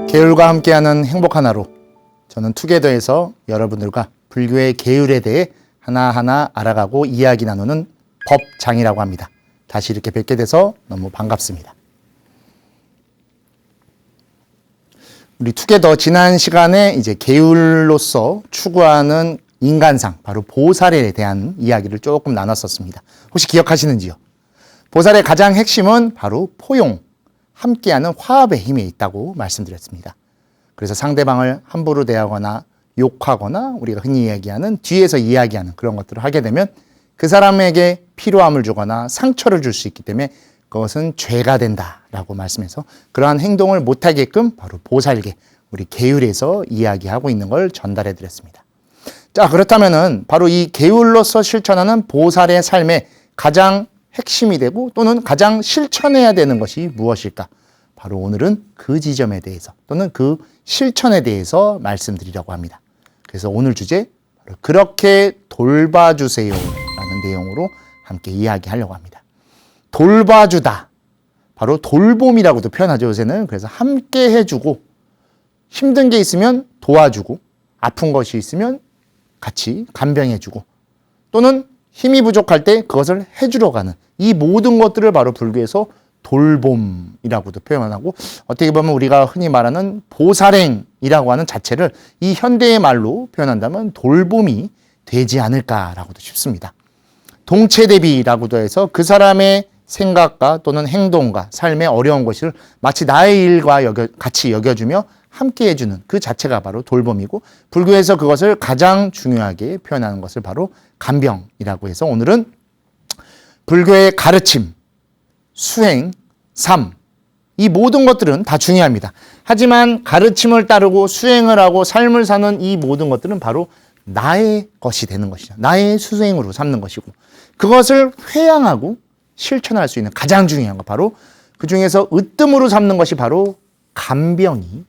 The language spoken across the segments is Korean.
계율과 함께하는 행복한 하루. 저는 투게더에서 여러분들과 불교의 계율에 대해 하나하나 알아가고 이야기 나누는 법장이라고 합니다. 다시 이렇게 뵙게 돼서 너무 반갑습니다. 우리 투게더 지난 시간에 이제 계율로서 추구하는 인간상, 바로 보살에 대한 이야기를 조금 나눴었습니다. 혹시 기억하시는지요? 보살의 가장 핵심은 바로 포용, 함께하는 화합의 힘에 있다고 말씀드렸습니다. 그래서 상대방을 함부로 대하거나 욕하거나 우리가 흔히 이야기하는 뒤에서 이야기하는 그런 것들을 하게 되면 그 사람에게 피로함을 주거나 상처를 줄 수 있기 때문에 그것은 죄가 된다라고 말씀해서 그러한 행동을 못하게끔 바로 보살계, 우리 계율에서 이야기하고 있는 걸 전달해 드렸습니다. 자, 그렇다면은 바로 이 계율로서 실천하는 보살의 삶의 가장 핵심이 되고 또는 가장 실천해야 되는 것이 무엇일까? 바로 오늘은 그 지점에 대해서 또는 그 실천에 대해서 말씀드리려고 합니다. 그래서 오늘 주제, 바로 그렇게 돌봐주세요 라는 내용으로 함께 이야기하려고 합니다. 돌봐주다, 바로 돌봄이라고도 표현하죠, 요새는. 그래서 함께 해주고, 힘든 게 있으면 도와주고, 아픈 것이 있으면 같이 간병해주고, 또는 힘이 부족할 때 그것을 해주러 가는, 이 모든 것들을 바로 불교에서 돌봄이라고도 표현하고, 어떻게 보면 우리가 흔히 말하는 보살행이라고 하는 자체를 이 현대의 말로 표현한다면 돌봄이 되지 않을까라고도 싶습니다. 동체대비라고도 해서 그 사람의 생각과 또는 행동과 삶의 어려운 것을 마치 나의 일과 같이 여겨주며 함께 해주는 그 자체가 바로 돌봄이고, 불교에서 그것을 가장 중요하게 표현하는 것을 바로 간병이라고 해서 오늘은 불교의 가르침, 수행, 삶, 이 모든 것들은 다 중요합니다. 하지만 가르침을 따르고 수행을 하고 삶을 사는 이 모든 것들은 바로 나의 것이 되는 것이죠. 나의 수행으로 삼는 것이고, 그것을 회양하고 실천할 수 있는 가장 중요한 것, 바로 그 중에서 으뜸으로 삼는 것이 바로 간병이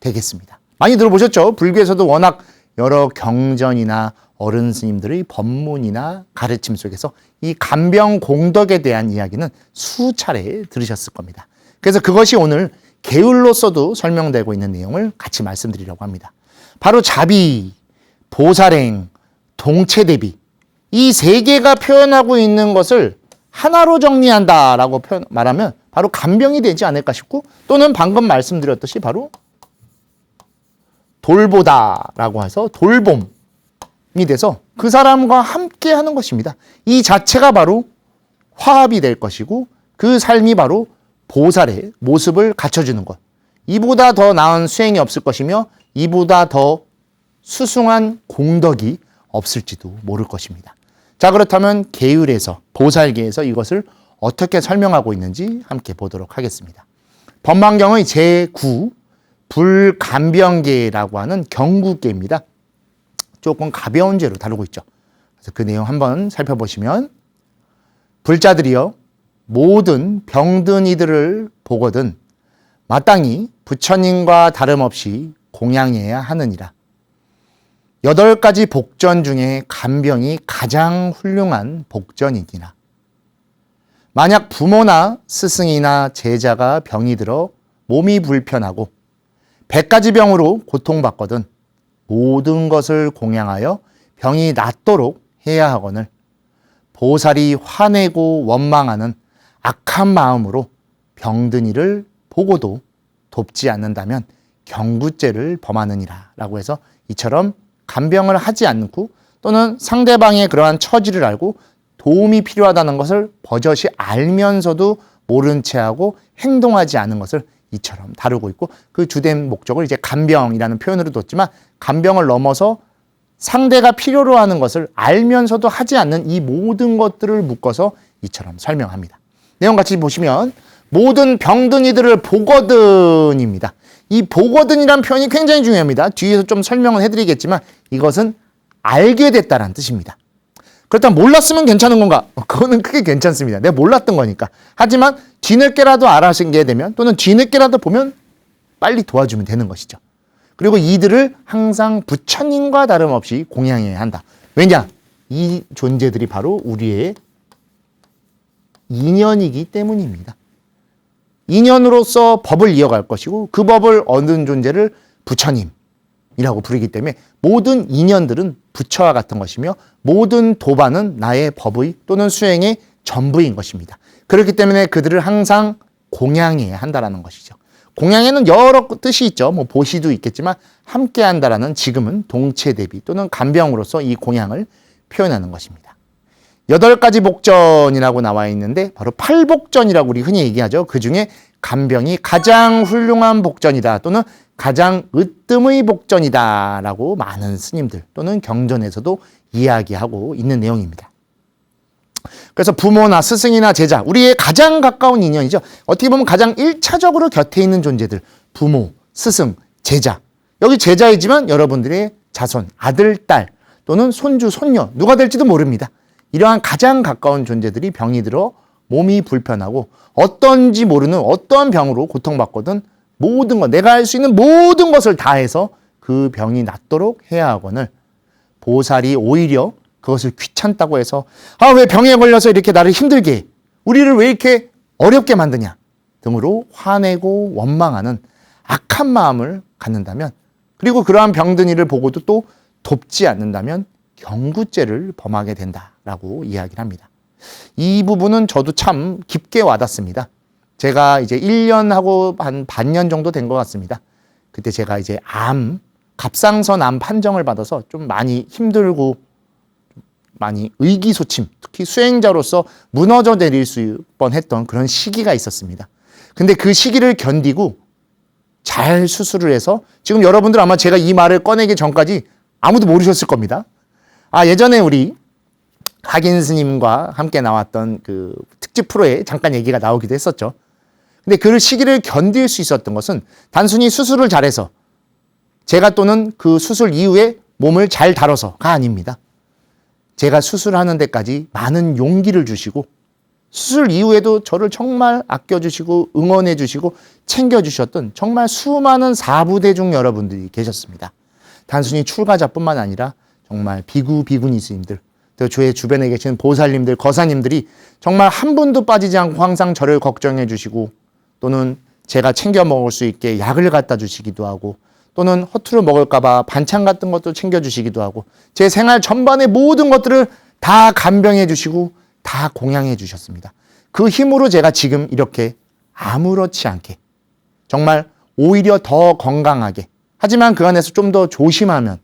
되겠습니다. 많이 들어보셨죠? 불교에서도 워낙 여러 경전이나 어른 스님들의 법문이나 가르침 속에서 이 간병 공덕에 대한 이야기는 수차례 들으셨을 겁니다. 그래서 그것이 오늘 계율로서도 설명되고 있는 내용을 같이 말씀드리려고 합니다. 바로 자비, 보살행, 동체대비, 이 세 개가 표현하고 있는 것을 하나로 정리한다라고 말하면 바로 간병이 되지 않을까 싶고, 또는 방금 말씀드렸듯이 바로 돌보다라고 해서 돌봄이 돼서 그 사람과 함께 하는 것입니다. 이 자체가 바로 화합이 될 것이고, 그 삶이 바로 보살의 모습을 갖춰주는 것. 이보다 더 나은 수행이 없을 것이며 이보다 더 수승한 공덕이 없을지도 모를 것입니다. 자, 그렇다면 계율에서, 보살계에서 이것을 어떻게 설명하고 있는지 함께 보도록 하겠습니다. 법망경의 제9 불간병계라고 하는 경구계입니다. 조금 가벼운 죄로 다루고 있죠. 그래서 그 내용 한번 살펴보시면, 불자들이여 모든 병든 이들을 보거든 마땅히 부처님과 다름없이 공양해야 하느니라. 8가지 복전 중에 간병이 가장 훌륭한 복전이니라. 만약 부모나 스승이나 제자가 병이 들어 몸이 불편하고 100가지 병으로 고통받거든 모든 것을 공양하여 병이 낫도록 해야 하거늘 보살이 화내고 원망하는 악한 마음으로 병든 이를 보고도 돕지 않는다면 경구죄를 범하느니라 라고 해서, 이처럼 간병을 하지 않고 또는 상대방의 그러한 처지를 알고 도움이 필요하다는 것을 버젓이 알면서도 모른 채 하고 행동하지 않은 것을 이처럼 다루고 있고, 그 주된 목적을 이제 간병이라는 표현으로 뒀지만, 간병을 넘어서 상대가 필요로 하는 것을 알면서도 하지 않는 이 모든 것들을 묶어서 이처럼 설명합니다. 내용 같이 보시면, 모든 병든 이들을 보거든입니다. 이 보거든이란 표현이 굉장히 중요합니다. 뒤에서 좀 설명을 해드리겠지만 이것은 알게 됐다는 뜻입니다. 그렇다면 몰랐으면 괜찮은 건가? 그거는 크게 괜찮습니다. 내가 몰랐던 거니까. 하지만 뒤늦게라도 알아시게 되면, 또는 뒤늦게라도 보면 빨리 도와주면 되는 것이죠. 그리고 이들을 항상 부처님과 다름없이 공양해야 한다. 왜냐? 이 존재들이 바로 우리의 인연이기 때문입니다. 인연으로서 법을 이어갈 것이고 그 법을 얻은 존재를 부처님이라고 부르기 때문에 모든 인연들은 부처와 같은 것이며 모든 도반은 나의 법의 또는 수행의 전부인 것입니다. 그렇기 때문에 그들을 항상 공양해야 한다는 것이죠. 공양에는 여러 뜻이 있죠. 뭐 보시도 있겠지만 함께 한다라는 지금은 동체 대비 또는 간병으로서 이 공양을 표현하는 것입니다. 8가지 복전이라고 나와 있는데 바로 팔복전이라고 우리 흔히 얘기하죠. 그중에 간병이 가장 훌륭한 복전이다 또는 가장 으뜸의 복전이다 라고 많은 스님들 또는 경전에서도 이야기하고 있는 내용입니다. 그래서 부모나 스승이나 제자, 우리의 가장 가까운 인연이죠. 어떻게 보면 가장 1차적으로 곁에 있는 존재들, 부모, 스승, 제자. 여기 제자이지만 여러분들의 자손, 아들, 딸 또는 손주, 손녀 누가 될지도 모릅니다. 이러한 가장 가까운 존재들이 병이 들어 몸이 불편하고 어떤지 모르는 어떠한 병으로 고통받거든 모든 것, 내가 할 수 있는 모든 것을 다해서 그 병이 낫도록 해야 하거늘 보살이 오히려 그것을 귀찮다고 해서 왜 병에 걸려서 이렇게 나를 힘들게 해? 우리를 왜 이렇게 어렵게 만드냐? 등으로 화내고 원망하는 악한 마음을 갖는다면 그리고 그러한 병든 이를 보고도 또 돕지 않는다면 경구죄를 범하게 된다라고 이야기를 합니다. 이 부분은 저도 참 깊게 와닿습니다. 제가 이제 1년하고 한 반년 정도 된 것 같습니다. 그때 제가 이제 갑상선 암 판정을 받아서 좀 많이 힘들고 많이 의기소침, 특히 수행자로서 무너져 내릴 수 뻔했던 그런 시기가 있었습니다. 근데 그 시기를 견디고 잘 수술을 해서 지금 여러분들 아마 제가 이 말을 꺼내기 전까지 아무도 모르셨을 겁니다. 예전에 우리 각인 스님과 함께 나왔던 그 특집 프로에 잠깐 얘기가 나오기도 했었죠. 근데 그 시기를 견딜 수 있었던 것은 단순히 수술을 잘해서 제가 또는 그 수술 이후에 몸을 잘 다뤄서가 아닙니다. 제가 수술하는 데까지 많은 용기를 주시고 수술 이후에도 저를 정말 아껴주시고 응원해주시고 챙겨주셨던 정말 수많은 사부대중 여러분들이 계셨습니다. 단순히 출가자뿐만 아니라 정말 비구, 비구니 스님들, 또 저의 주변에 계신 보살님들, 거사님들이 정말 한 분도 빠지지 않고 항상 저를 걱정해 주시고 또는 제가 챙겨 먹을 수 있게 약을 갖다 주시기도 하고 또는 허투루 먹을까봐 반찬 같은 것도 챙겨주시기도 하고 제 생활 전반의 모든 것들을 다 간병해 주시고 다 공양해 주셨습니다. 그 힘으로 제가 지금 이렇게 아무렇지 않게 정말 오히려 더 건강하게 하지만 그 안에서 좀 더 조심하면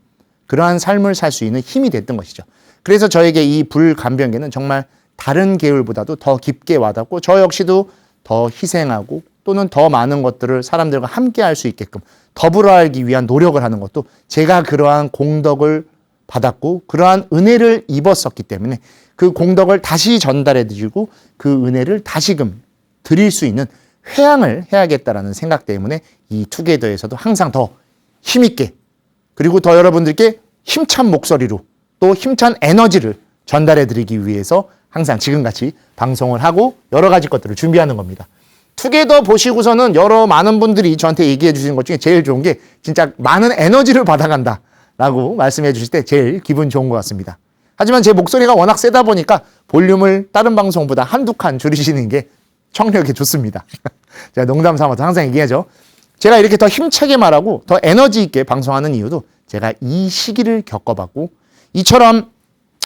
그러한 삶을 살 수 있는 힘이 됐던 것이죠. 그래서 저에게 이 불간병계는 정말 다른 계율보다도 더 깊게 와닿고 저 역시도 더 희생하고 또는 더 많은 것들을 사람들과 함께 할 수 있게끔 더불어 알기 위한 노력을 하는 것도 제가 그러한 공덕을 받았고 그러한 은혜를 입었었기 때문에 그 공덕을 다시 전달해 드리고 그 은혜를 다시금 드릴 수 있는 회양을 해야겠다라는 생각 때문에 이 투게더에서도 항상 더 힘있게 그리고 더 여러분들께 힘찬 목소리로 또 힘찬 에너지를 전달해 드리기 위해서 항상 지금같이 방송을 하고 여러 가지 것들을 준비하는 겁니다. 투게더 보시고서는 여러 많은 분들이 저한테 얘기해 주시는 것 중에 제일 좋은 게 진짜 많은 에너지를 받아간다 라고 말씀해 주실 때 제일 기분 좋은 것 같습니다. 하지만 제 목소리가 워낙 세다 보니까 볼륨을 다른 방송보다 한두 칸 줄이시는 게 청력에 좋습니다. 제가 농담 삼아서 항상 얘기하죠. 제가 이렇게 더 힘차게 말하고 더 에너지 있게 방송하는 이유도 제가 이 시기를 겪어봤고 이처럼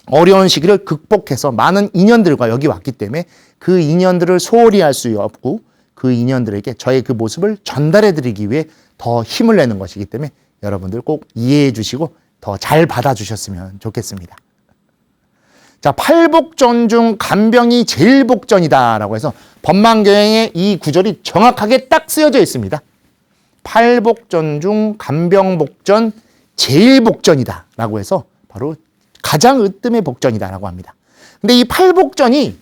어려운 시기를 극복해서 많은 인연들과 여기 왔기 때문에 그 인연들을 소홀히 할 수 없고 그 인연들에게 저의 그 모습을 전달해 드리기 위해 더 힘을 내는 것이기 때문에 여러분들 꼭 이해해 주시고 더 잘 받아주셨으면 좋겠습니다. 자, 팔복전 중 간병이 제일 복전이다 라고 해서 법망경에 이 구절이 정확하게 딱 쓰여져 있습니다. 팔복전 중 간병복전 제일 복전이다 라고 해서 바로 가장 으뜸의 복전이다 라고 합니다. 근데 이 팔복전이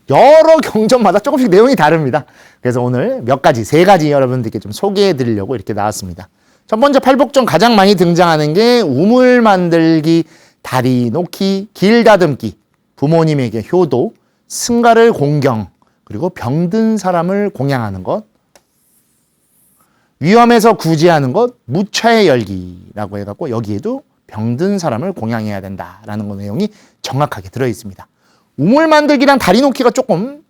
여러 경전마다 조금씩 내용이 다릅니다. 그래서 오늘 몇 가지, 3가지 여러분들께 좀 소개해 드리려고 이렇게 나왔습니다. 첫 번째 팔복전 가장 많이 등장하는 게 우물 만들기, 다리 놓기, 길 다듬기, 부모님에게 효도, 승가를 공경, 그리고 병든 사람을 공양하는 것, 위험에서 구제하는 것, 무차의 열기라고 해갖고 여기에도 병든 사람을 공양해야 된다라는 내용이 정확하게 들어있습니다. 우물 만들기랑 다리 놓기가 조금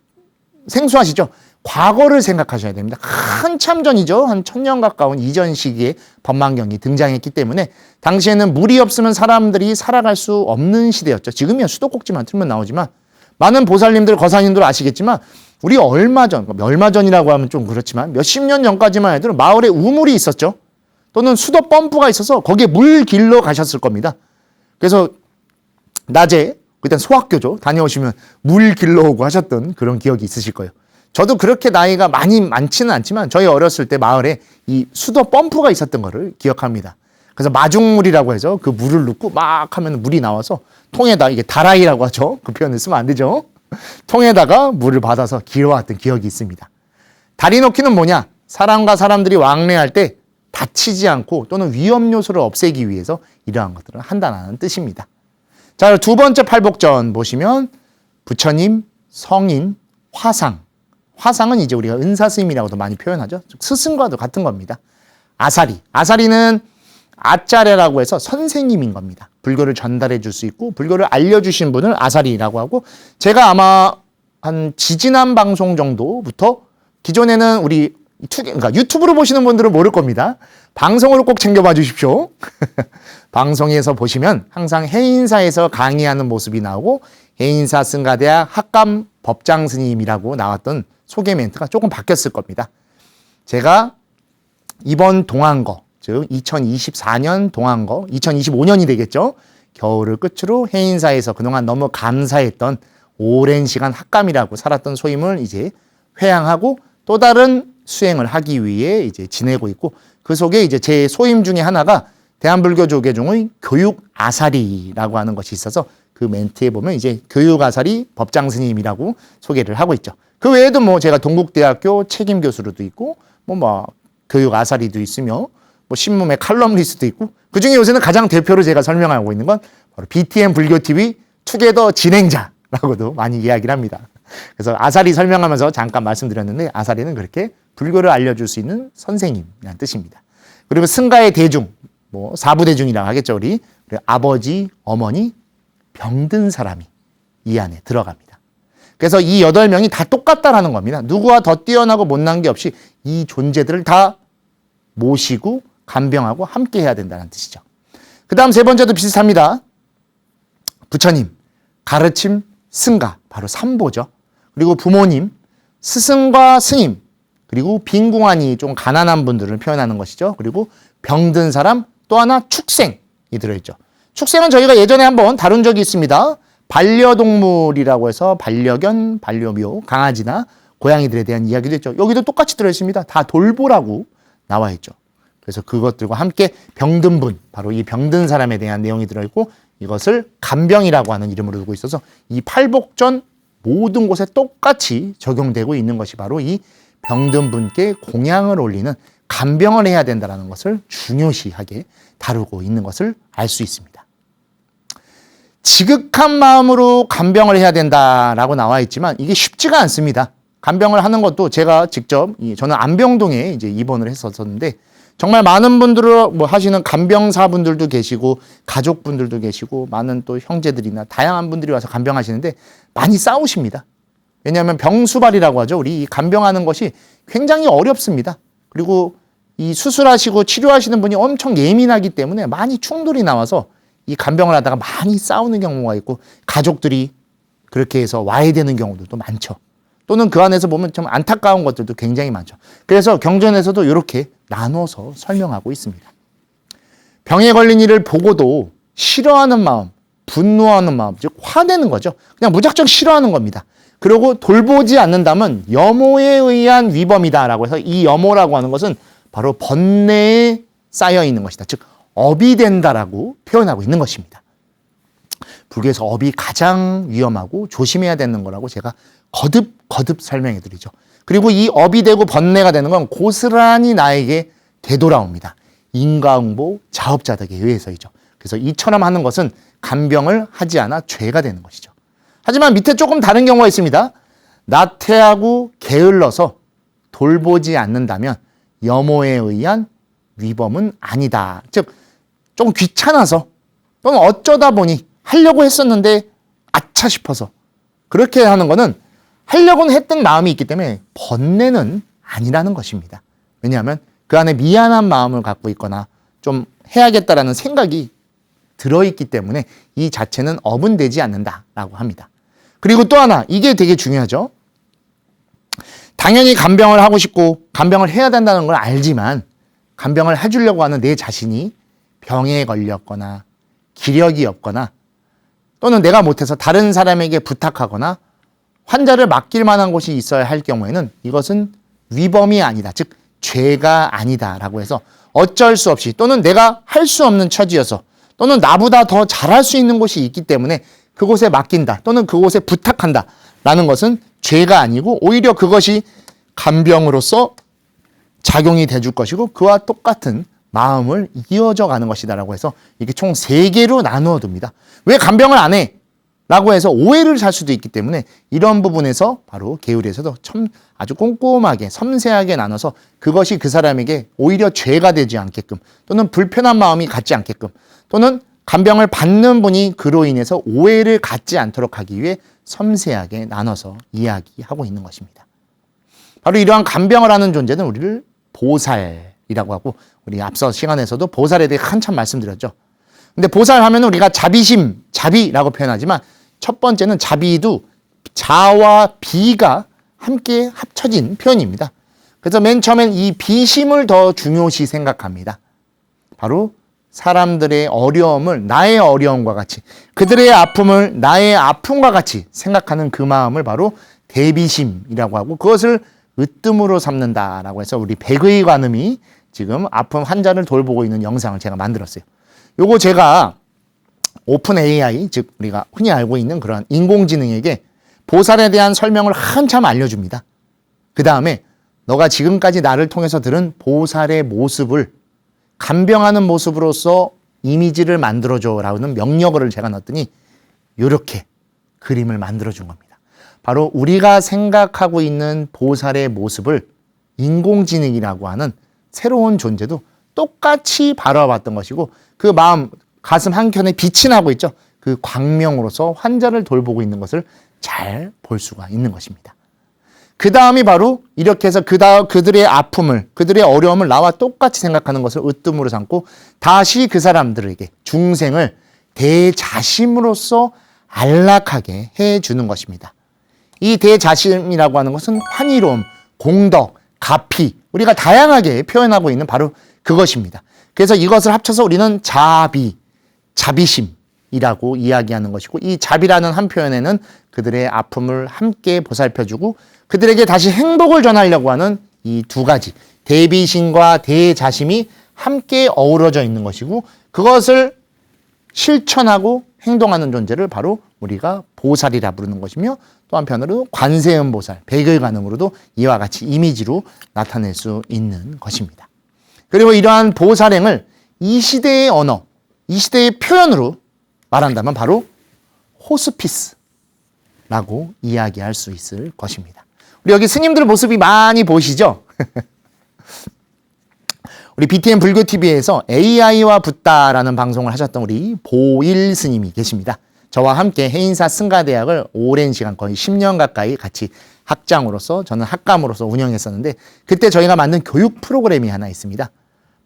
생소하시죠? 과거를 생각하셔야 됩니다. 한참 전이죠. 한 1000년 가까운 이전 시기에 법망경이 등장했기 때문에 당시에는 물이 없으면 사람들이 살아갈 수 없는 시대였죠. 지금이야 수도꼭지만 틀면 나오지만 많은 보살님들, 거사님들 아시겠지만 우리 얼마 전이라고 하면 좀 그렇지만 몇십 년 전까지만 해도 마을에 우물이 있었죠. 또는 수도 펌프가 있어서 거기에 물 길러 가셨을 겁니다. 그래서 낮에 그때 소학교죠. 다녀오시면 물 길러 오고 하셨던 그런 기억이 있으실 거예요. 저도 그렇게 나이가 많지는 않지만 저희 어렸을 때 마을에 이 수도 펌프가 있었던 거를 기억합니다. 그래서 마중물이라고 해서 그 물을 넣고 막 하면 물이 나와서 통에다, 이게 다라이라고 하죠. 그 표현을 쓰면 안 되죠. 통에다가 물을 받아서 길어왔던 기억이 있습니다. 다리 놓기는 뭐냐? 사람과 사람들이 왕래할 때 다치지 않고 또는 위험 요소를 없애기 위해서 이러한 것들을 한다는 뜻입니다. 자, 두 번째 팔복전 보시면 부처님, 성인, 화상. 화상은 이제 우리가 은사스님이라고도 많이 표현하죠. 스승과도 같은 겁니다. 아사리. 아사리는 아짜레라고 해서 선생님인 겁니다. 불교를 전달해 줄 수 있고 불교를 알려주신 분을 아사리라고 하고, 제가 아마 한 지지난 방송 정도부터 기존에는 우리 그러니까 유튜브로 보시는 분들은 모를 겁니다. 방송으로 꼭 챙겨봐 주십시오. 방송에서 보시면 항상 해인사에서 강의하는 모습이 나오고 해인사 승가대학 학감 법장 스님이라고 나왔던 소개 멘트가 조금 바뀌었을 겁니다. 제가 이번 동안거, 즉 2024년 동안거, 2025년이 되겠죠. 겨울을 끝으로 해인사에서 그동안 너무 감사했던 오랜 시간 학감이라고 살았던 소임을 이제 회양하고 또 다른 수행을 하기 위해 이제 지내고 있고, 그 속에 이제 제 소임 중에 하나가 대한불교조계종의 교육 아사리라고 하는 것이 있어서 그 멘트에 보면 이제 교육 아사리 법장 스님이라고 소개를 하고 있죠. 그 외에도 뭐 제가 동국대학교 책임 교수로도 있고 뭐 교육 아사리도 있으며 뭐 신문의 칼럼니스트도 있고, 그중에 요새는 가장 대표로 제가 설명하고 있는 건 바로 BTM 불교TV 투게더 진행자라고도 많이 이야기를 합니다. 그래서 아사리 설명하면서 잠깐 말씀드렸는데, 아사리는 그렇게 불교를 알려줄 수 있는 선생님이라는 뜻입니다. 그리고 승가의 대중, 뭐 사부대중이라고 하겠죠, 우리. 그리고 아버지, 어머니, 병든 사람이 이 안에 들어갑니다. 그래서 이 8명이 다 똑같다라는 겁니다. 누구와 더 뛰어나고 못난 게 없이 이 존재들을 다 모시고 간병하고 함께 해야 된다는 뜻이죠. 그 다음 세 번째도 비슷합니다. 부처님, 가르침, 승가, 바로 삼보죠. 그리고 부모님, 스승과 스님, 그리고 빈궁하니 좀 가난한 분들을 표현하는 것이죠. 그리고 병든 사람, 또 하나 축생이 들어있죠. 축생은 저희가 예전에 한번 다룬 적이 있습니다. 반려동물이라고 해서 반려견, 반려묘, 강아지나 고양이들에 대한 이야기도 했죠. 여기도 똑같이 들어있습니다. 다 돌보라고 나와 있죠. 그래서 그것들과 함께 병든 분, 바로 이 병든 사람에 대한 내용이 들어있고, 이것을 간병이라고 하는 이름으로 두고 있어서 이 팔복전 모든 곳에 똑같이 적용되고 있는 것이 바로 이 병든 분께 공양을 올리는 간병을 해야 된다는 것을 중요시하게 다루고 있는 것을 알 수 있습니다. 지극한 마음으로 간병을 해야 된다라고 나와 있지만 이게 쉽지가 않습니다. 간병을 하는 것도 제가 직접, 저는 안병동에 이제 입원을 했었는데 정말 많은 분들을 뭐 하시는 간병사분들도 계시고 가족분들도 계시고 많은 또 형제들이나 다양한 분들이 와서 간병하시는데 많이 싸우십니다. 왜냐하면 병수발이라고 하죠. 우리 이 간병하는 것이 굉장히 어렵습니다. 그리고 이 수술하시고 치료하시는 분이 엄청 예민하기 때문에 많이 충돌이 나와서 이 간병을 하다가 많이 싸우는 경우가 있고, 가족들이 그렇게 해서 와야 되는 경우들도 많죠. 또는 그 안에서 보면 좀 안타까운 것들도 굉장히 많죠. 그래서 경전에서도 이렇게 나눠서 설명하고 있습니다. 병에 걸린 이를 보고도 싫어하는 마음, 분노하는 마음, 즉 화내는 거죠. 그냥 무작정 싫어하는 겁니다. 그리고 돌보지 않는다면 염오에 의한 위범이다라고 해서 이 염오라고 하는 것은 바로 번뇌에 쌓여 있는 것이다. 즉 업이 된다라고 표현하고 있는 것입니다. 불교에서 업이 가장 위험하고 조심해야 되는 거라고 제가 거듭 설명해 드리죠. 그리고 이 업이 되고 번뇌가 되는 건 고스란히 나에게 되돌아옵니다. 인과응보, 자업자득에 의해서이죠. 그래서 이처럼 하는 것은 간병을 하지 않아 죄가 되는 것이죠. 하지만 밑에 조금 다른 경우가 있습니다. 나태하고 게을러서 돌보지 않는다면 염오에 의한 위범은 아니다. 즉 좀 귀찮아서 또는 어쩌다 보니 하려고 했었는데 아차 싶어서 그렇게 하는 거는 하려고는 했던 마음이 있기 때문에 번뇌는 아니라는 것입니다. 왜냐하면 그 안에 미안한 마음을 갖고 있거나 좀 해야겠다라는 생각이 들어있기 때문에 이 자체는 어분되지 않는다라고 합니다. 그리고 또 하나, 이게 되게 중요하죠. 당연히 간병을 하고 싶고 간병을 해야 된다는 걸 알지만 간병을 해주려고 하는 내 자신이 병에 걸렸거나 기력이 없거나 또는 내가 못해서 다른 사람에게 부탁하거나 환자를 맡길 만한 곳이 있어야 할 경우에는 이것은 위범이 아니다, 즉 죄가 아니다라고 해서 어쩔 수 없이 또는 내가 할 수 없는 처지여서 또는 나보다 더 잘할 수 있는 곳이 있기 때문에 그곳에 맡긴다 또는 그곳에 부탁한다 라는 것은 죄가 아니고 오히려 그것이 간병으로서 작용이 돼줄 것이고 그와 똑같은 마음을 이어져 가는 것이다라고 해서 이게 총 3개로 나누어 둡니다. 왜 간병을 안 해? 라고 해서 오해를 살 수도 있기 때문에 이런 부분에서 바로 계율에서도 참 아주 꼼꼼하게 섬세하게 나눠서 그것이 그 사람에게 오히려 죄가 되지 않게끔 또는 불편한 마음이 갖지 않게끔 또는 간병을 받는 분이 그로 인해서 오해를 갖지 않도록 하기 위해 섬세하게 나눠서 이야기하고 있는 것입니다. 바로 이러한 간병을 하는 존재는 우리를 보살이라고 하고 우리 앞서 시간에서도 보살에 대해 한참 말씀드렸죠. 근데 보살하면 우리가 자비심, 자비라고 표현하지만 첫 번째는 자비도 자와 비가 함께 합쳐진 표현입니다. 그래서 맨 처음엔 이 비심을 더 중요시 생각합니다. 바로 사람들의 어려움을 나의 어려움과 같이 그들의 아픔을 나의 아픔과 같이 생각하는 그 마음을 바로 대비심이라고 하고 그것을 으뜸으로 삼는다라고 해서 우리 백의 관음이 지금 아픈 환자를 돌보고 있는 영상을 제가 만들었어요. 요거 제가 오픈 AI, 즉 우리가 흔히 알고 있는 그런 인공지능에게 보살에 대한 설명을 한참 알려줍니다. 그 다음에 너가 지금까지 나를 통해서 들은 보살의 모습을 간병하는 모습으로서 이미지를 만들어줘라는 명령어를 제가 넣었더니 이렇게 그림을 만들어준 겁니다. 바로 우리가 생각하고 있는 보살의 모습을 인공지능이라고 하는 새로운 존재도 똑같이 바라봤던 것이고 그 마음, 가슴 한켠에 빛이 나고 있죠. 그 광명으로서 환자를 돌보고 있는 것을 잘 볼 수가 있는 것입니다. 그 다음이 바로 이렇게 해서 그들의 아픔을, 그들의 어려움을 나와 똑같이 생각하는 것을 으뜸으로 삼고 다시 그 사람들에게 중생을 대자심으로서 안락하게 해주는 것입니다. 이 대자심이라고 하는 것은 환희로움, 공덕, 가피, 우리가 다양하게 표현하고 있는 바로 그것입니다. 그래서 이것을 합쳐서 우리는 자비, 자비심이라고 이야기하는 것이고 이 자비라는 한 표현에는 그들의 아픔을 함께 보살펴주고 그들에게 다시 행복을 전하려고 하는 이 두 가지 대비심과 대자심이 함께 어우러져 있는 것이고 그것을 실천하고 행동하는 존재를 바로 우리가 보살이라 부르는 것이며 또 한편으로 관세음보살, 백의관음으로도 이와 같이 이미지로 나타낼 수 있는 것입니다. 그리고 이러한 보살행을 이 시대의 언어, 이 시대의 표현으로 말한다면 바로 호스피스라고 이야기할 수 있을 것입니다. 우리 여기 스님들 모습이 많이 보이시죠? 우리 BTN 불교TV에서 AI와 붓다라는 방송을 하셨던 우리 보일 스님이 계십니다. 저와 함께 해인사 승가대학을 오랜 시간 거의 10년 가까이 같이 학장으로서 저는 학감으로서 운영했었는데 그때 저희가 만든 교육 프로그램이 하나 있습니다.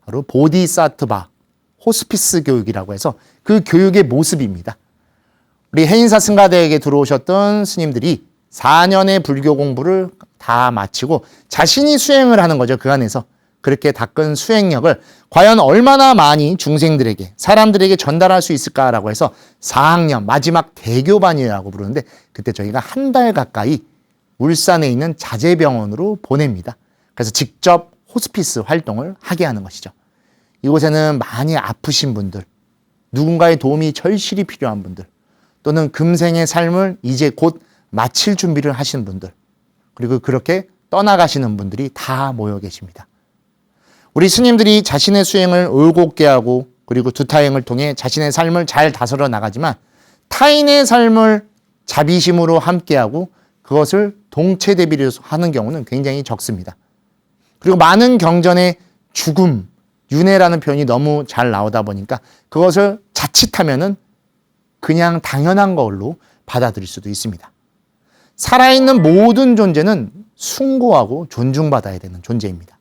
바로 보디사트바 호스피스 교육이라고 해서 그 교육의 모습입니다. 우리 해인사 승가대학에 들어오셨던 스님들이 4년의 불교 공부를 다 마치고 자신이 수행을 하는 거죠. 그 안에서. 그렇게 닦은 수행력을 과연 얼마나 많이 중생들에게, 사람들에게 전달할 수 있을까라고 해서 4학년 마지막 대교반이라고 부르는데 그때 저희가 한 달 가까이 울산에 있는 자재병원으로 보냅니다. 그래서 직접 호스피스 활동을 하게 하는 것이죠. 이곳에는 많이 아프신 분들, 누군가의 도움이 절실히 필요한 분들, 또는 금생의 삶을 이제 곧 마칠 준비를 하시는 분들, 그리고 그렇게 떠나가시는 분들이 다 모여 계십니다. 우리 스님들이 자신의 수행을 올곧게 하고 그리고 두타행을 통해 자신의 삶을 잘 다스려 나가지만 타인의 삶을 자비심으로 함께하고 그것을 동체대비로 하는 경우는 굉장히 적습니다. 그리고 많은 경전에 죽음, 윤회라는 표현이 너무 잘 나오다 보니까 그것을 자칫하면은 그냥 당연한 걸로 받아들일 수도 있습니다. 살아있는 모든 존재는 숭고하고 존중받아야 되는 존재입니다.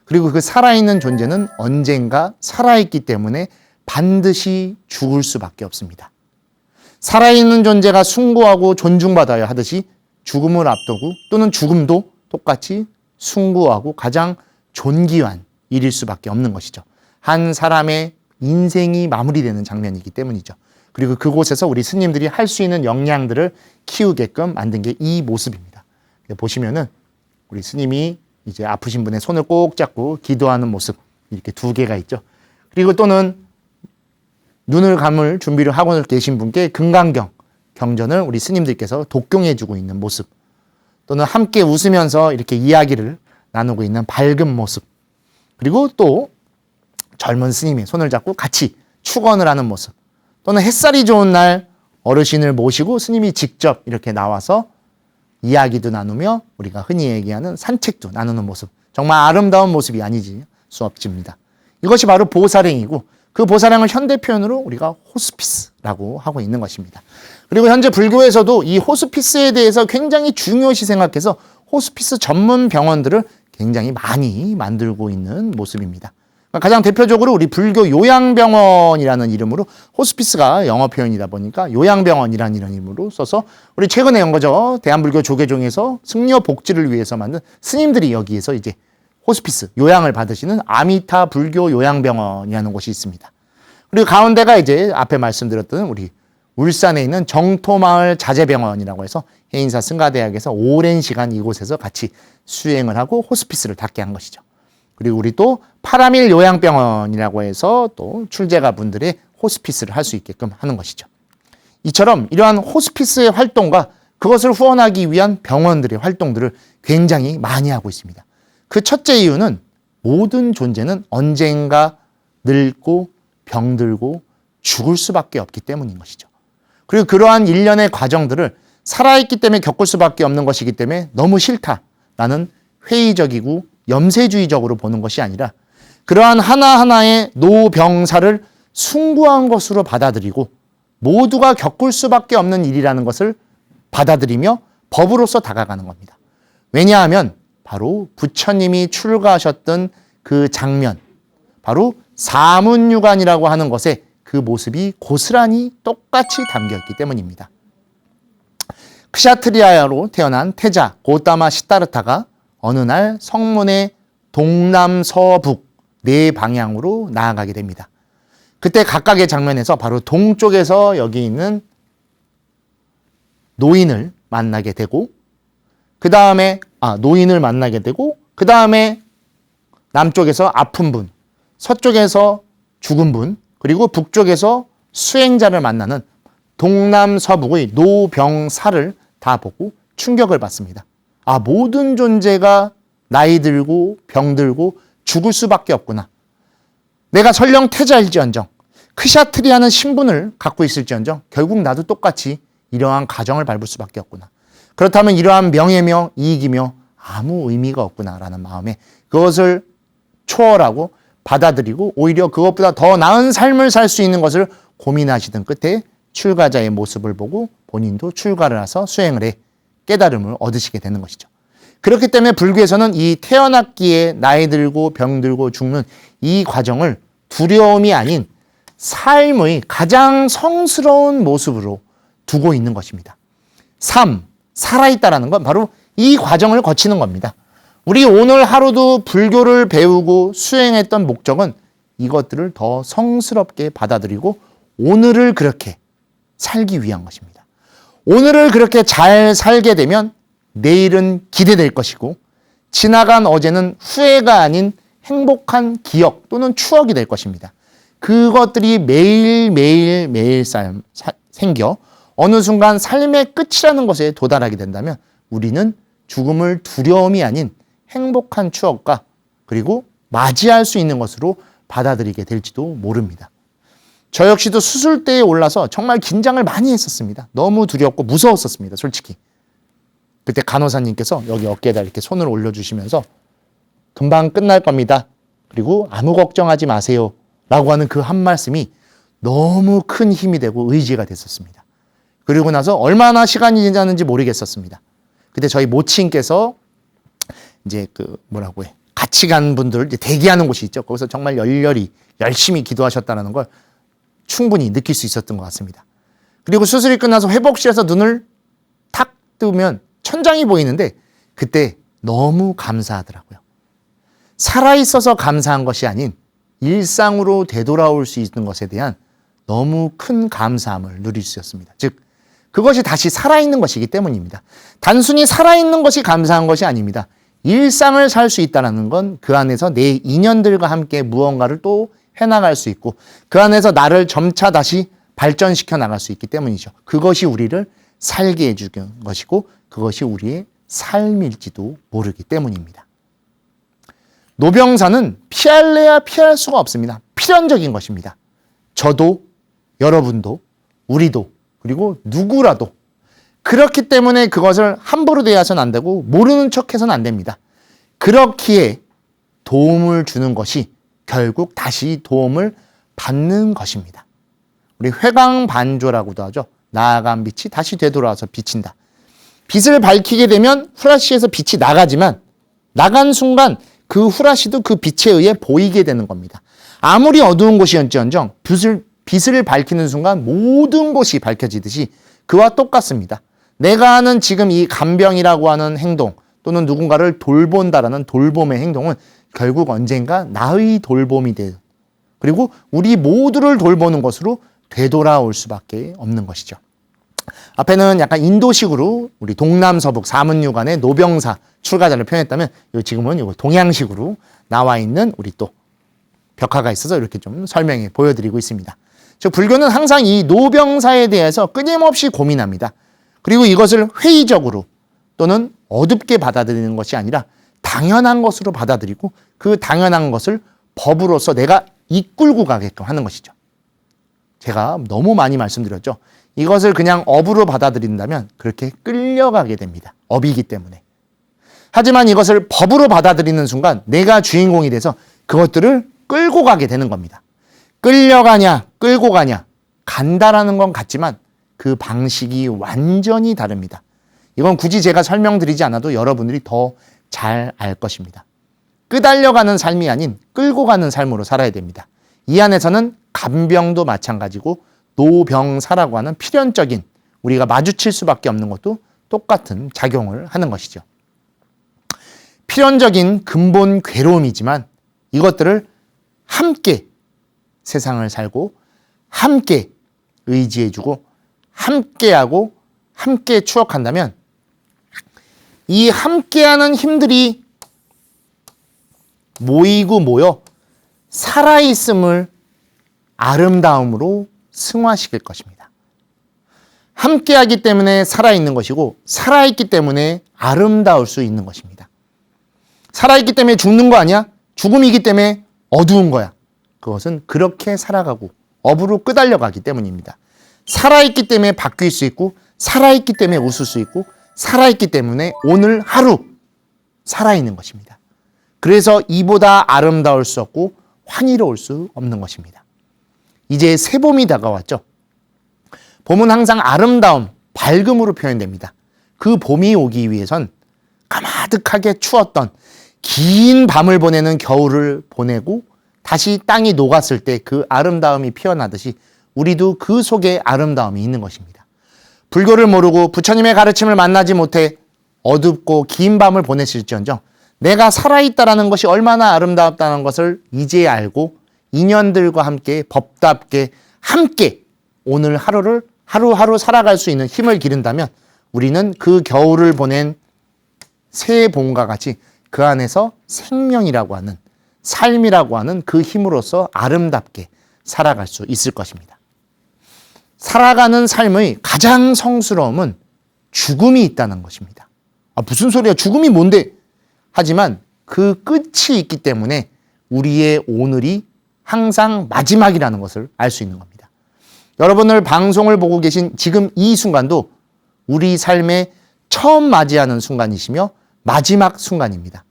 그리고 그 살아있는 존재는 언젠가 살아있기 때문에 반드시 죽을 수밖에 없습니다. 살아있는 존재가 숭고하고 존중받아야 하듯이 죽음을 앞두고 또는 죽음도 똑같이 숭고하고 가장 존귀한 일일 수밖에 없는 것이죠. 한 사람의 인생이 마무리되는 장면이기 때문이죠. 그리고 그곳에서 우리 스님들이 할 수 있는 역량들을 키우게끔 만든 게 이 모습입니다. 보시면은 우리 스님이 이제 아프신 분의 손을 꼭 잡고 기도하는 모습 이렇게 두 개가 있죠. 그리고 또는 눈을 감을 준비를 하고 계신 분께 금강경 경전을 우리 스님들께서 독경해주고 있는 모습, 또는 함께 웃으면서 이렇게 이야기를 나누고 있는 밝은 모습, 그리고 또 젊은 스님이 손을 잡고 같이 축원을 하는 모습, 또는 햇살이 좋은 날 어르신을 모시고 스님이 직접 이렇게 나와서 이야기도 나누며 우리가 흔히 얘기하는 산책도 나누는 모습, 정말 아름다운 모습이 아니지 수 없습니다. 이것이 바로 보살행이고, 그 보살행을 현대 표현으로 우리가 호스피스라고 하고 있는 것입니다. 그리고 현재 불교에서도 이 호스피스에 대해서 굉장히 중요시 생각해서 호스피스 전문 병원들을 굉장히 많이 만들고 있는 모습입니다. 가장 대표적으로 우리 불교 요양병원이라는 이름으로, 호스피스가 영어 표현이다 보니까 요양병원이라는 이런 이름으로 써서 우리 최근에 연 거죠. 대한불교 조계종에서 승려 복지를 위해서 만든 스님들이 여기에서 이제 호스피스, 요양을 받으시는 아미타 불교 요양병원이라는 곳이 있습니다. 그리고 가운데가 이제 앞에 말씀드렸던 우리 울산에 있는 정토마을 자재병원이라고 해서 해인사 승가대학에서 오랜 시간 이곳에서 같이 수행을 하고 호스피스를 닫게 한 것이죠. 그리고 우리 또 파라밀 요양병원이라고 해서 또 출제가 분들의 호스피스를 할 수 있게끔 하는 것이죠. 이처럼 이러한 호스피스의 활동과 그것을 후원하기 위한 병원들의 활동들을 굉장히 많이 하고 있습니다. 그 첫째 이유는 모든 존재는 언젠가 늙고 병들고 죽을 수밖에 없기 때문인 것이죠. 그리고 그러한 일련의 과정들을 살아있기 때문에 겪을 수밖에 없는 것이기 때문에 너무 싫다라는 회의적이고 염세주의적으로 보는 것이 아니라, 그러한 하나하나의 노병사를 숭고한 것으로 받아들이고 모두가 겪을 수밖에 없는 일이라는 것을 받아들이며 법으로서 다가가는 겁니다. 왜냐하면 바로 부처님이 출가하셨던 그 장면, 바로 사문유관이라고 하는 것에 그 모습이 고스란히 똑같이 담겨있기 때문입니다. 크샤트리아로 태어난 태자 고타마 시타르타가 어느 날 성문의 동남서북 네 방향으로 나아가게 됩니다. 그때 각각의 장면에서 바로 동쪽에서 여기 있는 노인을 만나게 되고, 그 다음에 남쪽에서 아픈 분, 서쪽에서 죽은 분, 그리고 북쪽에서 수행자를 만나는 동남서북의 노병사를 다 보고 충격을 받습니다. 모든 존재가 나이 들고 병들고 죽을 수밖에 없구나. 내가 설령 태자일지언정, 크샤트리아는 신분을 갖고 있을지언정 결국 나도 똑같이 이러한 가정을 밟을 수밖에 없구나. 그렇다면 이러한 명예며 이익이며 아무 의미가 없구나라는 마음에 그것을 초월하고 받아들이고 오히려 그것보다 더 나은 삶을 살 수 있는 것을 고민하시던 끝에 출가자의 모습을 보고 본인도 출가를 해서 수행을 해 깨달음을 얻으시게 되는 것이죠. 그렇기 때문에 불교에서는 이 태어났기에 나이 들고 병들고 죽는 이 과정을 두려움이 아닌 삶의 가장 성스러운 모습으로 두고 있는 것입니다. 살아있다라는 건 바로 이 과정을 거치는 겁니다. 우리 오늘 하루도 불교를 배우고 수행했던 목적은 이것들을 더 성스럽게 받아들이고 오늘을 그렇게 살기 위한 것입니다. 오늘을 그렇게 잘 살게 되면 내일은 기대될 것이고, 지나간 어제는 후회가 아닌 행복한 기억 또는 추억이 될 것입니다. 그것들이 매일 생겨 어느 순간 삶의 끝이라는 것에 도달하게 된다면 우리는 죽음을 두려움이 아닌 행복한 추억과 그리고 맞이할 수 있는 것으로 받아들이게 될지도 모릅니다. 저 역시도 수술대에 올라서 정말 긴장을 많이 했었습니다. 너무 두렵고 무서웠었습니다, 솔직히. 그때 간호사님께서 여기 어깨에다 이렇게 손을 올려주시면서 금방 끝날 겁니다. 그리고 아무 걱정하지 마세요. 라고 하는 그 한 말씀이 너무 큰 힘이 되고 의지가 됐었습니다. 그리고 나서 얼마나 시간이 지났는지 모르겠었습니다. 그때 저희 모친께서 이제 같이 간 분들 이제 대기하는 곳이 있죠. 거기서 정말 열심히 기도하셨다는 걸 충분히 느낄 수 있었던 것 같습니다. 그리고 수술이 끝나서 회복실에서 눈을 탁 뜨면 천장이 보이는데 그때 너무 감사하더라고요. 살아있어서 감사한 것이 아닌 일상으로 되돌아올 수 있는 것에 대한 너무 큰 감사함을 누릴 수 있었습니다. 즉 그것이 다시 살아있는 것이기 때문입니다. 단순히 살아있는 것이 감사한 것이 아닙니다. 일상을 살 수 있다는 건 그 안에서 내 인연들과 함께 무언가를 또 해나갈 수 있고 그 안에서 나를 점차 다시 발전시켜 나갈 수 있기 때문이죠. 그것이 우리를 살게 해주는 것이고 그것이 우리의 삶일지도 모르기 때문입니다. 노병사는 피할래야 피할 수가 없습니다. 필연적인 것입니다. 저도 여러분도 우리도 그리고 누구라도 그렇기 때문에 그것을 함부로 대해서는 안 되고 모르는 척해서는 안 됩니다. 그렇기에 도움을 주는 것이 결국 다시 도움을 받는 것입니다. 우리 회광반조라고도 하죠. 나아간 빛이 다시 되돌아와서 비친다. 빛을 밝히게 되면 후라시에서 빛이 나가지만 나간 순간 그 후라시도 그 빛에 의해 보이게 되는 겁니다. 아무리 어두운 곳이었지언정 빛을 밝히는 순간 모든 곳이 밝혀지듯이 그와 똑같습니다. 내가 하는 지금 이 간병이라고 하는 행동 또는 누군가를 돌본다라는 돌봄의 행동은 결국 언젠가 나의 돌봄이 돼요. 그리고 우리 모두를 돌보는 것으로 되돌아올 수밖에 없는 것이죠. 앞에는 약간 인도식으로 우리 동남서북 사문유관의 노병사 출가자를 표현했다면 지금은 동양식으로 나와 있는 우리 또 벽화가 있어서 이렇게 좀 설명해 보여드리고 있습니다. 즉 불교는 항상 이 노병사에 대해서 끊임없이 고민합니다. 그리고 이것을 회의적으로 또는 어둡게 받아들이는 것이 아니라 당연한 것으로 받아들이고 그 당연한 것을 법으로서 내가 이끌고 가게끔 하는 것이죠. 제가 너무 많이 말씀드렸죠. 이것을 그냥 업으로 받아들인다면 그렇게 끌려가게 됩니다. 업이기 때문에. 하지만 이것을 법으로 받아들이는 순간 내가 주인공이 돼서 그것들을 끌고 가게 되는 겁니다. 끌려가냐, 끌고 가냐, 간다라는 건 같지만 그 방식이 완전히 다릅니다. 이건 굳이 제가 설명드리지 않아도 여러분들이 더 잘 알 것입니다. 끄달려가는 삶이 아닌 끌고 가는 삶으로 살아야 됩니다. 이 안에서는 간병도 마찬가지고 노병사라고 하는 필연적인 우리가 마주칠 수밖에 없는 것도 똑같은 작용을 하는 것이죠. 필연적인 근본 괴로움이지만 이것들을 함께 세상을 살고 함께 의지해주고 함께하고 함께 추억한다면 이 함께하는 힘들이 모이고 모여 살아있음을 아름다움으로 승화시킬 것입니다. 함께하기 때문에 살아있는 것이고 살아있기 때문에 아름다울 수 있는 것입니다. 살아있기 때문에 죽는 거 아니야? 죽음이기 때문에 어두운 거야. 그것은 그렇게 살아가고 업으로 끄달려가기 때문입니다. 살아있기 때문에 바뀔 수 있고 살아있기 때문에 웃을 수 있고 살아있기 때문에 오늘 하루 살아있는 것입니다. 그래서 이보다 아름다울 수 없고 환희로울 수 없는 것입니다. 이제 새봄이 다가왔죠. 봄은 항상 아름다움, 밝음으로 표현됩니다. 그 봄이 오기 위해선 까마득하게 추웠던 긴 밤을 보내는 겨울을 보내고 다시 땅이 녹았을 때 그 아름다움이 피어나듯이 우리도 그 속에 아름다움이 있는 것입니다. 불교를 모르고 부처님의 가르침을 만나지 못해 어둡고 긴 밤을 보내실지언정 내가 살아있다라는 것이 얼마나 아름답다는 것을 이제 알고 인연들과 함께 법답게 함께 오늘 하루를 하루하루 살아갈 수 있는 힘을 기른다면 우리는 그 겨울을 보낸 새 봄과 같이 그 안에서 생명이라고 하는 삶이라고 하는 그 힘으로써 아름답게 살아갈 수 있을 것입니다. 살아가는 삶의 가장 성스러움은 죽음이 있다는 것입니다. 무슨 소리야? 죽음이 뭔데? 하지만 그 끝이 있기 때문에 우리의 오늘이 항상 마지막이라는 것을 알 수 있는 겁니다. 여러분들 방송을 보고 계신 지금 이 순간도 우리 삶의 처음 맞이하는 순간이시며 마지막 순간입니다.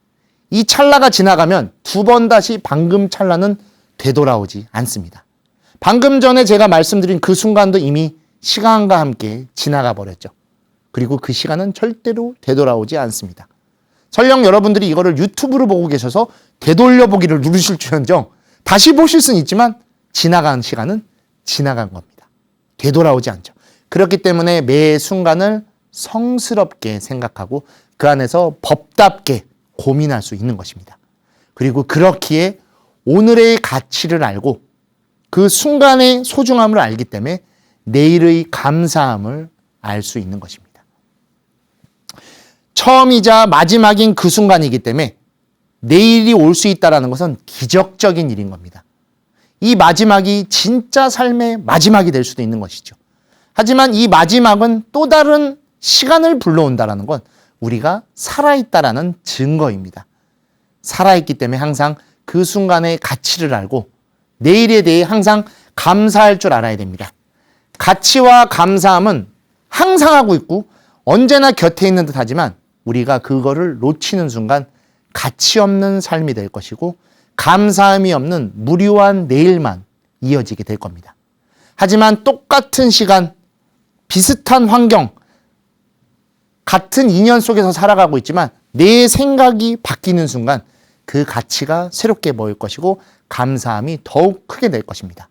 이 찰나가 지나가면 두 번 다시 방금 찰나는 되돌아오지 않습니다. 방금 전에 제가 말씀드린 그 순간도 이미 시간과 함께 지나가 버렸죠. 그리고 그 시간은 절대로 되돌아오지 않습니다. 설령 여러분들이 이거를 유튜브로 보고 계셔서 되돌려보기를 누르실 줄언정 다시 보실 수는 있지만 지나간 시간은 지나간 겁니다. 되돌아오지 않죠. 그렇기 때문에 매 순간을 성스럽게 생각하고 그 안에서 법답게 고민할 수 있는 것입니다. 그리고 그렇기에 오늘의 가치를 알고 그 순간의 소중함을 알기 때문에 내일의 감사함을 알 수 있는 것입니다. 처음이자 마지막인 그 순간이기 때문에 내일이 올 수 있다는 것은 기적적인 일인 겁니다. 이 마지막이 진짜 삶의 마지막이 될 수도 있는 것이죠. 하지만 이 마지막은 또 다른 시간을 불러온다는 건 우리가 살아있다라는 증거입니다. 살아있기 때문에 항상 그 순간의 가치를 알고 내일에 대해 항상 감사할 줄 알아야 됩니다. 가치와 감사함은 항상 하고 있고 언제나 곁에 있는 듯 하지만 우리가 그거를 놓치는 순간 가치 없는 삶이 될 것이고 감사함이 없는 무료한 내일만 이어지게 될 겁니다. 하지만 똑같은 시간, 비슷한 환경, 같은 인연 속에서 살아가고 있지만 내 생각이 바뀌는 순간 그 가치가 새롭게 보일 것이고 감사함이 더욱 크게 될 것입니다.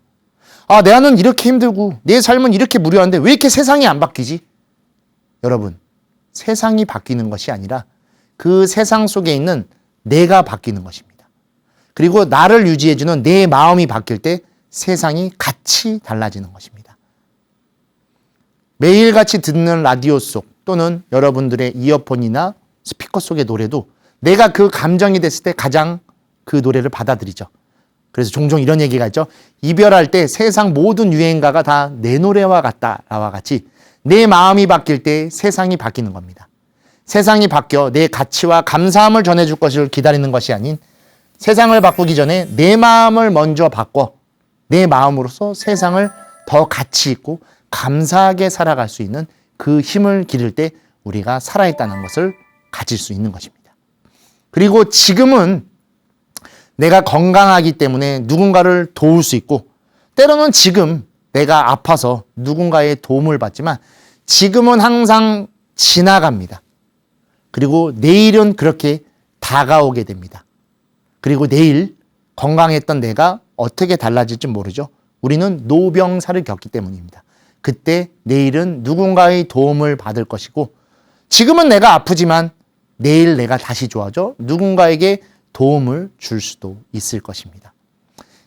아, 내 안은 이렇게 힘들고 내 삶은 이렇게 무료한데 왜 이렇게 세상이 안 바뀌지? 여러분, 세상이 바뀌는 것이 아니라 그 세상 속에 있는 내가 바뀌는 것입니다. 그리고 나를 유지해주는 내 마음이 바뀔 때 세상이 같이 달라지는 것입니다. 매일같이 듣는 라디오 속 또는 여러분들의 이어폰이나 스피커 속의 노래도 내가 그 감정이 됐을 때 가장 그 노래를 받아들이죠. 그래서 종종 이런 얘기가 있죠. 이별할 때 세상 모든 유행가가 다 내 노래와 같다와 같이 내 마음이 바뀔 때 세상이 바뀌는 겁니다. 세상이 바뀌어 내 가치와 감사함을 전해줄 것을 기다리는 것이 아닌 세상을 바꾸기 전에 내 마음을 먼저 바꿔 내 마음으로서 세상을 더 가치 있고 감사하게 살아갈 수 있는 그 힘을 기를 때 우리가 살아있다는 것을 가질 수 있는 것입니다. 그리고 지금은 내가 건강하기 때문에 누군가를 도울 수 있고 때로는 지금 내가 아파서 누군가의 도움을 받지만 지금은 항상 지나갑니다. 그리고 내일은 그렇게 다가오게 됩니다. 그리고 내일 건강했던 내가 어떻게 달라질지 모르죠. 우리는 노병사를 겪기 때문입니다. 그때 내일은 누군가의 도움을 받을 것이고 지금은 내가 아프지만 내일 내가 다시 좋아져 누군가에게 도움을 줄 수도 있을 것입니다.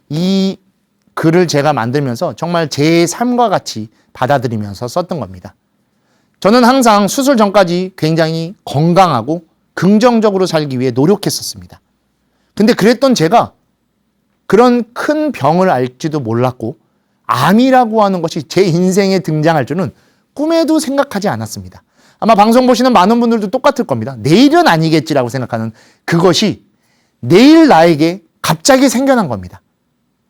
이 글을 제가 만들면서 정말 제 삶과 같이 받아들이면서 썼던 겁니다. 저는 항상 수술 전까지 굉장히 건강하고 긍정적으로 살기 위해 노력했었습니다. 근데 그랬던 제가 그런 큰 병을 알지도 몰랐고 암이라고 하는 것이 제 인생에 등장할 줄은 꿈에도 생각하지 않았습니다. 아마 방송 보시는 많은 분들도 똑같을 겁니다. 내일은 아니겠지라고 생각하는 그것이 내일 나에게 갑자기 생겨난 겁니다.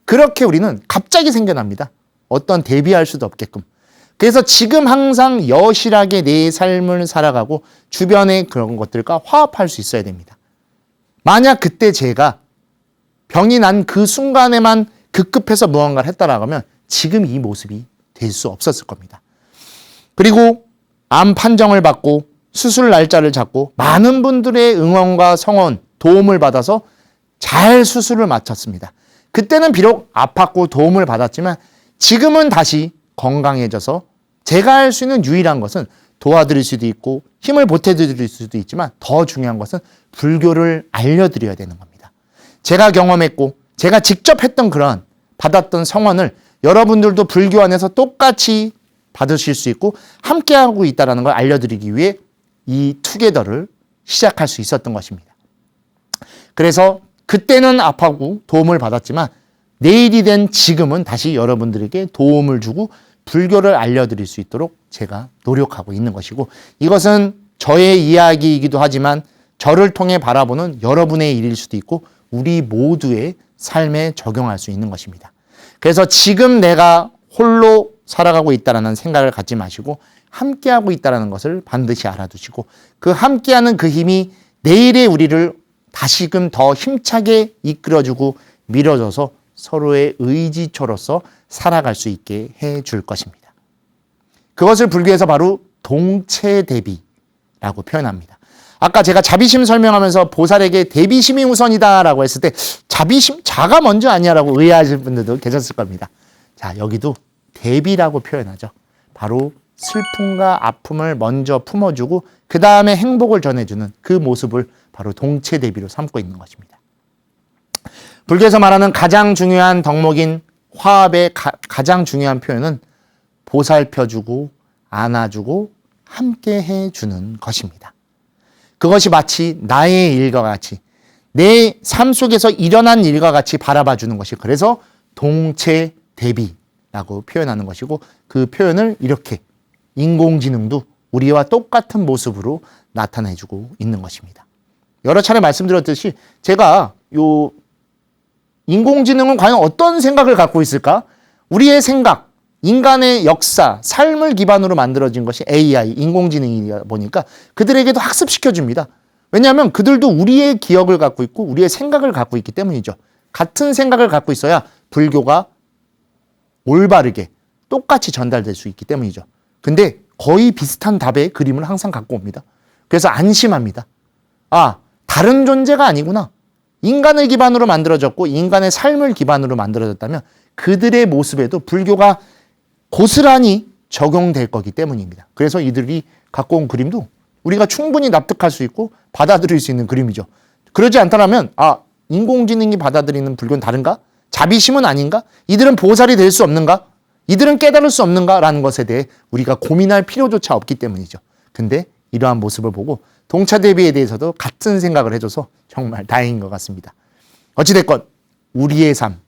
그렇게 우리는 갑자기 생겨납니다. 어떤 대비할 수도 없게끔. 그래서 지금 항상 여실하게 내 삶을 살아가고 주변의 그런 것들과 화합할 수 있어야 됩니다. 만약 그때 제가 병이 난 그 순간에만 급급해서 무언가를 했다라고 하면 지금 이 모습이 될 수 없었을 겁니다. 그리고 암 판정을 받고 수술 날짜를 잡고 많은 분들의 응원과 성원, 도움을 받아서 잘 수술을 마쳤습니다. 그때는 비록 아팠고 도움을 받았지만 지금은 다시 건강해져서 제가 할 수 있는 유일한 것은 도와드릴 수도 있고 힘을 보태드릴 수도 있지만 더 중요한 것은 불교를 알려드려야 되는 겁니다. 제가 경험했고 제가 직접 했던 그런 받았던 성원을 여러분들도 불교 안에서 똑같이 받으실 수 있고 함께하고 있다는 걸 알려드리기 위해 이 투게더를 시작할 수 있었던 것입니다. 그래서 그때는 아파하고 도움을 받았지만 내일이 된 지금은 다시 여러분들에게 도움을 주고 불교를 알려드릴 수 있도록 제가 노력하고 있는 것이고 이것은 저의 이야기이기도 하지만 저를 통해 바라보는 여러분의 일일 수도 있고 우리 모두의 삶에 적용할 수 있는 것입니다. 그래서 지금 내가 홀로 살아가고 있다는 생각을 갖지 마시고 함께하고 있다는 것을 반드시 알아두시고 그 함께하는 그 힘이 내일의 우리를 다시금 더 힘차게 이끌어주고 밀어줘서 서로의 의지처로서 살아갈 수 있게 해줄 것입니다. 그것을 불교에서 바로 동체 대비라고 표현합니다. 아까 제가 자비심 설명하면서 보살에게 대비심이 우선이다라고 했을 때 자비심, 자가 먼저 아니야라고 의아하시는 분들도 계셨을 겁니다. 자, 여기도 대비라고 표현하죠. 바로 슬픔과 아픔을 먼저 품어주고 그 다음에 행복을 전해주는 그 모습을 바로 동체 대비로 삼고 있는 것입니다. 불교에서 말하는 가장 중요한 덕목인 화합의 가장 중요한 표현은 보살펴주고 안아주고 함께 해주는 것입니다. 그것이 마치 나의 일과 같이 내 삶 속에서 일어난 일과 같이 바라봐주는 것이 그래서 동체 대비라고 표현하는 것이고 그 표현을 이렇게 인공지능도 우리와 똑같은 모습으로 나타내주고 있는 것입니다. 여러 차례 말씀드렸듯이 제가 인공지능은 과연 어떤 생각을 갖고 있을까? 우리의 생각, 인간의 역사, 삶을 기반으로 만들어진 것이 AI, 인공지능이다 보니까 그들에게도 학습시켜줍니다. 왜냐하면 그들도 우리의 기억을 갖고 있고 우리의 생각을 갖고 있기 때문이죠. 같은 생각을 갖고 있어야 불교가 올바르게 똑같이 전달될 수 있기 때문이죠. 근데 거의 비슷한 답의 그림을 항상 갖고 옵니다. 그래서 안심합니다. 아, 다른 존재가 아니구나. 인간을 기반으로 만들어졌고 인간의 삶을 기반으로 만들어졌다면 그들의 모습에도 불교가 고스란히 적용될 거기 때문입니다. 그래서 이들이 갖고 온 그림도 우리가 충분히 납득할 수 있고 받아들일 수 있는 그림이죠. 그러지 않다면 아, 인공지능이 받아들이는 불교는 다른가? 자비심은 아닌가? 이들은 보살이 될 수 없는가? 이들은 깨달을 수 없는가라는 것에 대해 우리가 고민할 필요조차 없기 때문이죠. 근데 이러한 모습을 보고 동차대비에 대해서도 같은 생각을 해줘서 정말 다행인 것 같습니다. 어찌됐건 우리의 삶,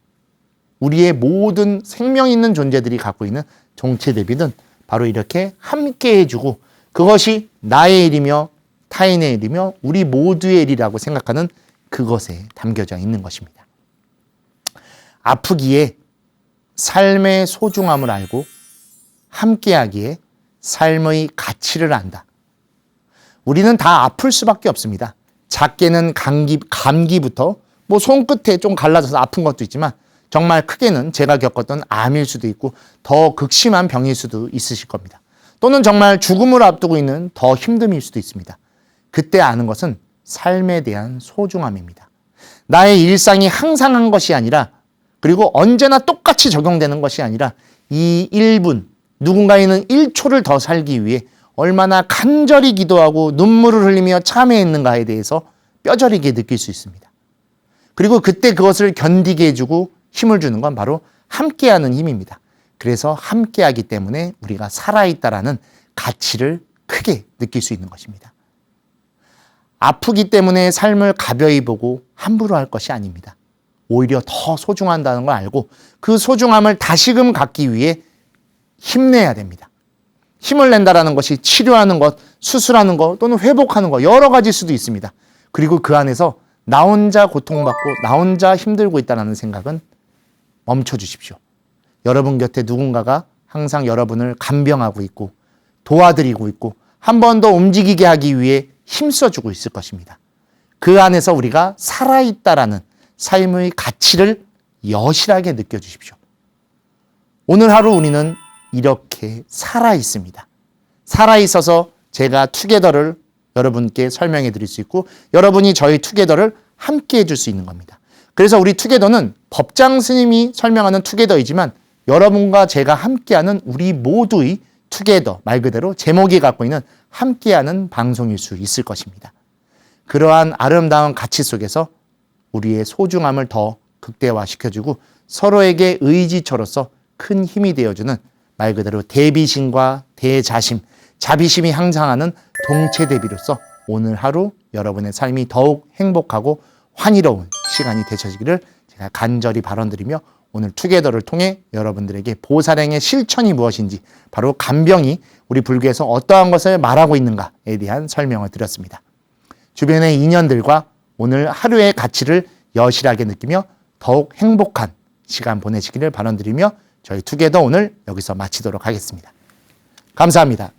우리의 모든 생명 있는 존재들이 갖고 있는 동체대비는 바로 이렇게 함께 해주고 그것이 나의 일이며 타인의 일이며 우리 모두의 일이라고 생각하는 그것에 담겨져 있는 것입니다. 아프기에 삶의 소중함을 알고 함께하기에 삶의 가치를 안다. 우리는 다 아플 수밖에 없습니다. 작게는 감기부터 뭐 손끝에 좀 갈라져서 아픈 것도 있지만 정말 크게는 제가 겪었던 암일 수도 있고 더 극심한 병일 수도 있으실 겁니다. 또는 정말 죽음을 앞두고 있는 더 힘듦일 수도 있습니다. 그때 아는 것은 삶에 대한 소중함입니다. 나의 일상이 항상 한 것이 아니라 그리고 언제나 똑같이 적용되는 것이 아니라 이 1분, 누군가에는 1초를 더 살기 위해 얼마나 간절히 기도하고 눈물을 흘리며 참회했는가에 대해서 뼈저리게 느낄 수 있습니다. 그리고 그때 그것을 견디게 해주고 힘을 주는 건 바로 함께하는 힘입니다. 그래서 함께하기 때문에 우리가 살아있다라는 가치를 크게 느낄 수 있는 것입니다. 아프기 때문에 삶을 가벼이 보고 함부로 할 것이 아닙니다. 오히려 더 소중한다는 걸 알고 그 소중함을 다시금 갖기 위해 힘내야 됩니다. 힘을 낸다라는 것이 치료하는 것, 수술하는 것 또는 회복하는 것 여러 가지일 수도 있습니다. 그리고 그 안에서 나 혼자 고통받고 나 혼자 힘들고 있다는 생각은 멈춰주십시오. 여러분 곁에 누군가가 항상 여러분을 간병하고 있고 도와드리고 있고 한 번 더 움직이게 하기 위해 힘써주고 있을 것입니다. 그 안에서 우리가 살아있다라는 삶의 가치를 여실하게 느껴주십시오. 오늘 하루 우리는 이렇게 살아있습니다. 살아있어서 제가 투게더를 여러분께 설명해 드릴 수 있고 여러분이 저희 투게더를 함께 해줄 수 있는 겁니다. 그래서 우리 투게더는 법장 스님이 설명하는 투게더이지만 여러분과 제가 함께하는 우리 모두의 투게더, 말 그대로 제목이 갖고 있는 함께하는 방송일 수 있을 것입니다. 그러한 아름다운 가치 속에서 우리의 소중함을 더 극대화시켜주고 서로에게 의지처로서 큰 힘이 되어주는 말 그대로 대비심과 대자심, 자비심이 향상하는 동체대비로서 오늘 하루 여러분의 삶이 더욱 행복하고 환희로운 시간이 되셔지기를 제가 간절히 발언드리며 오늘 투게더를 통해 여러분들에게 보살행의 실천이 무엇인지 바로 간병이 우리 불교에서 어떠한 것을 말하고 있는가에 대한 설명을 드렸습니다. 주변의 인연들과 오늘 하루의 가치를 여실하게 느끼며 더욱 행복한 시간 보내시기를 발언드리며 저희 투게더 오늘 여기서 마치도록 하겠습니다. 감사합니다.